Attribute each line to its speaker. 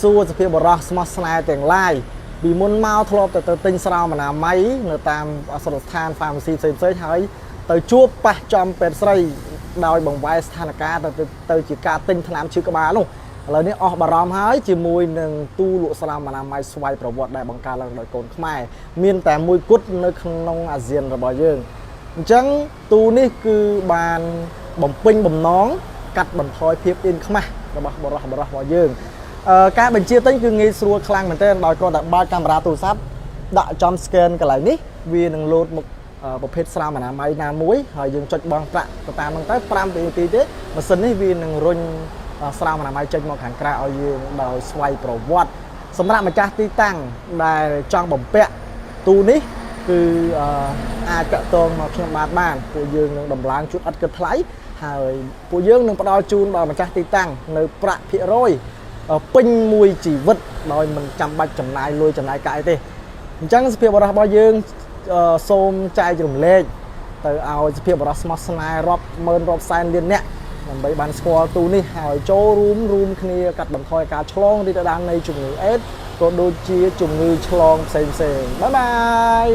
Speaker 1: សួរសភាពបរោះស្មោះស្នេហ៍ទាំងឡាយពីមុនមកធ្លាប់ទៅទិញស្រាវអនាម័យនៅតាមអសរស្ថាន pharmacy ផ្សេងៗហើយទៅជួបប៉ះចំពេទ្យស្រីដោយបង្វែរស្ថានភាពទៅជាការទិញថ្នាំឈឺក្បាលនោះឥឡូវនេះអស់បារម្ភហើយជាមួយនឹងទូលក់ស្រាវអនាម័យស្វ័យប្រវត្តិដែលបង្កើតឡើងដោយកូនខ្មែរមានតែមួយគត់នៅក្នុងអាស៊ានរបស់យើងអញ្ចឹងទូនេះគឺបានបំពេញបំណងកាត់បន្ថយភាពអៀនខ្មាស់របស់បរិះរបស់យើងការបញ្ជាទិញគឺងាយស្រួលខ្លាំងមែនទែនដោយគាត់តែបើកកាមេរ៉ាទូរស័ព្ទដាក់ចំ scan កន្លែងនេះវានឹងលោតមកប្រភេទស្រាមអនាម័យណាមួយហើយយើងចុចបង់ប្រាក់ទៅតាមហ្នឹងទៅ5នាទីទេម៉ាស៊ីននេះវានឹងរុញស្រាមអនាម័យចេញមកខាងក្រៅឲ្យយើងដោយស្វ័យប្រវត្តិសម្រាប់ម្ចាស់ទីតាំងដែលចង់បំពាក់ទូនេះគឺអាចតាក់ទងមកខ្ញុំបានពួកយើងនឹងដំឡើងជូនឥតគិតថ្លៃហើយពួកយើងនឹងផ្ដល់ជូនដល់ម្ចាស់ទីតាំងនៅប្រាក់ភាគរយពេញមួយជីវិតដោយមិនចាំបាច់ចំណាយលុយចំណាយកាយទេអញ្ចឹងសភាពបរិះរបស់យើងសូមចែករំលែកទៅឲ្យសភាពបរិះស្មោះស្នេហ៍រាប់ម៉ឺនរាប់សែនលានអ្នកដើម្បីបានស្គាល់ទូនេះហើយចូលរួមគ្នាកាត់បន្ថយការឆ្លងរីករាលដាលនៃជំងឺអេដស៍ក៏ដូចជាជំងឺឆ្លងផ្សេងៗបាយបាយ